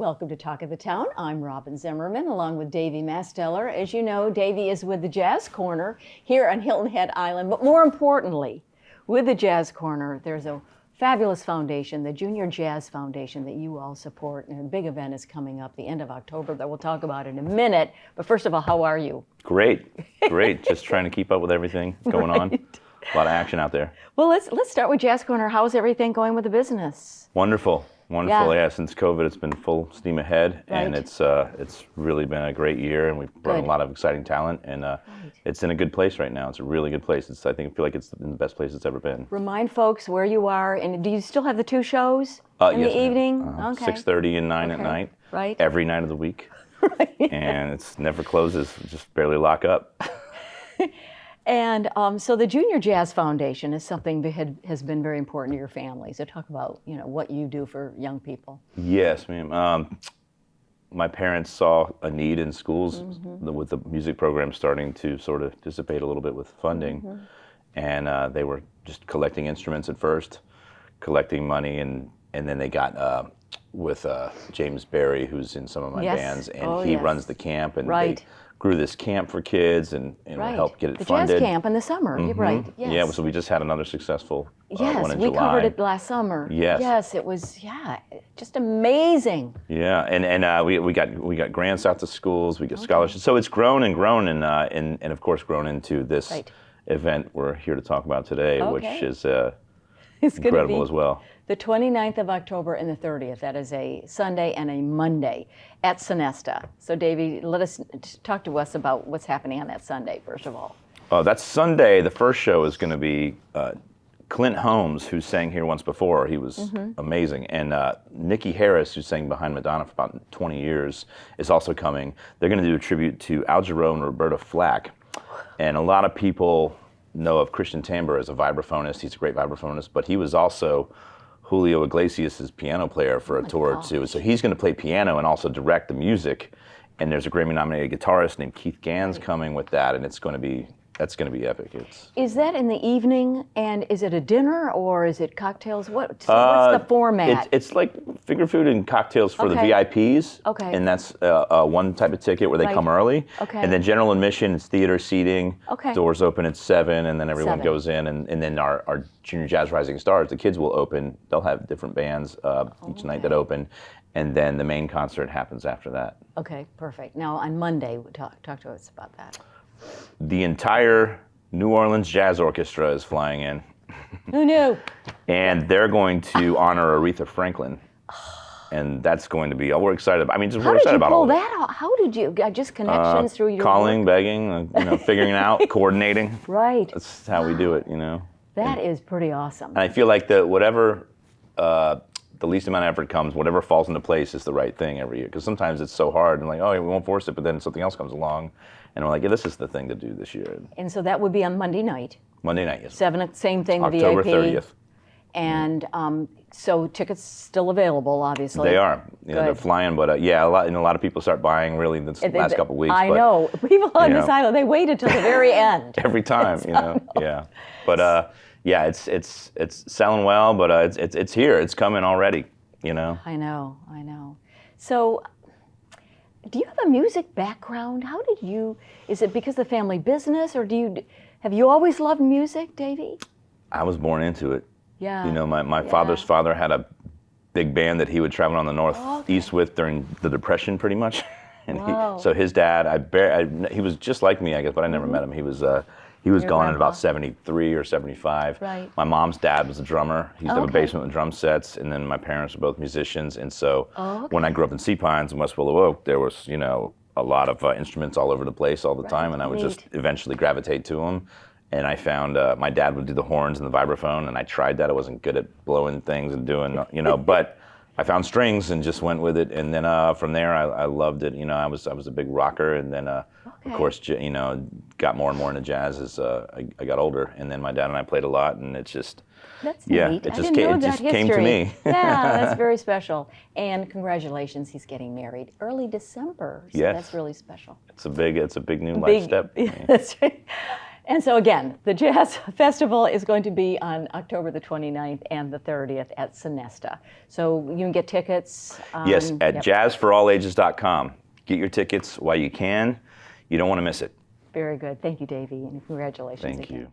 Welcome to Talk of the Town. I'm Robyn Zimmerman along with Davey Masteller. As you know, Davey is with the Jazz Corner here on Hilton Head Island. But more importantly, with the Jazz Corner, there's a fabulous foundation, the Junior Jazz Foundation, that you all support. And a big event is coming up the end of October that we'll talk about in a minute. But first of all, how are you? Great. Just trying to keep up with everything going on. A lot of action out there. Well, let's start with Jazz Corner. How's everything going with the business? Wonderful. Yeah. Since COVID, it's been full steam ahead, and it's really been a great year, and we've brought a lot of exciting talent, and it's in a good place right now. It's a really good place. I feel like it's in the best place it's ever been. Remind folks where you are, and do you still have the two shows in the evening? Okay. 6:30 and 9 at night. Right. Every night of the week. Right. And it's never closes. We just barely lock up. And so the Junior Jazz Foundation is something that has been very important to your family. So talk about what you do for young people. Yes, ma'am. My parents saw a need in schools with the music program starting to sort of dissipate a little bit with funding, and they were just collecting instruments at first, collecting money, and then they got with James Berry, who's in some of my bands, and he runs the camp, and they grew this camp for kids and helped get it funded. The jazz camp in the summer, right? Yes. Yeah, so we just had another successful one in July. Yes, we covered it last summer. Yes, it was just amazing. Yeah, and we got grants out to schools, we get scholarships. So it's grown and grown, and of course grown into this event we're here to talk about today, which is incredible as well. The 29th of October and the 30th. That is a Sunday and a Monday at Sonesta. So, Davey, talk to us about what's happening on that Sunday, first of all. That's Sunday. The first show is going to be Clint Holmes, who sang here once before. He was amazing. And Nikki Harris, who sang behind Madonna for about 20 years, is also coming. They're going to do a tribute to Al Jarreau and Roberta Flack. And a lot of people know of Christian Tambor as a vibraphonist. He's a great vibraphonist, but he was also Julio Iglesias' piano player for a tour or two. So he's going to play piano and also direct the music. And there's a Grammy-nominated guitarist named Keith Gans coming with that, and that's going to be epic. Is that in the evening, and is it a dinner or is it cocktails? What's the format? It's like finger food and cocktails for the VIPs. Okay. And that's one type of ticket where they come early. Okay. And then general admission is theater seating. Okay. Doors open at 7, and then everyone goes in. And then our Junior Jazz Rising Stars, the kids will open. They'll have different bands each night that open. And then the main concert happens after that. Okay, perfect. Now on Monday, talk to us about that. The entire New Orleans Jazz Orchestra is flying in. Who knew? And they're going to honor Aretha Franklin. And that's going to be, we're excited about. We're excited about all that. How did you pull that out? How did you, just connections through your calling, work? Begging, figuring it out, coordinating. Right. That's how we do it, That is pretty awesome. And I feel like whatever the least amount of effort comes, whatever falls into place is the right thing every year. Because sometimes it's so hard and we won't force it, but then something else comes along. And we're like, this is the thing to do this year. And so that would be on Monday night. Monday night, yes. 7, same thing, October VIP. 30th. And so tickets still available, obviously. They are. They're flying, but a lot of people start buying really this last couple of weeks. I know. People on this island, they wait until the very end. Every time, yeah. But it's selling well, but it's here. It's coming already, I know. So, do you have a music background? Is it because of the family business, or have you always loved music, Davey? I was born into it. Yeah. My father's father had a big band that he would travel on the Northeast with during the Depression, pretty much. And so his dad, he was just like me, I guess, but I never met him. He was gone at about 73 or 75. Right. My mom's dad was a drummer. He used to have a basement with drum sets, and then my parents were both musicians. And so when I grew up in Sea Pines and West Willow Oak, there was, a lot of instruments all over the place all the time, and I would just eventually gravitate to them. And I found my dad would do the horns and the vibraphone, and I tried that. I wasn't good at blowing things and doing, but I found strings and just went with it. And then from there, I loved it. I was a big rocker, and then of course, got more and more into jazz as I got older. And then my dad and I played a lot, and it just neat. It just came to me. Yeah, that's very special. And congratulations, he's getting married early December. So that's really special. It's a big new life step. That's right. And so again, the Jazz Festival is going to be on October the 29th and the 30th at Sonesta. So you can get tickets. Yes, at yep. jazzforallages.com. Get your tickets while you can. You don't want to miss it. Very good. Thank you, Davey, and congratulations Thank again. you.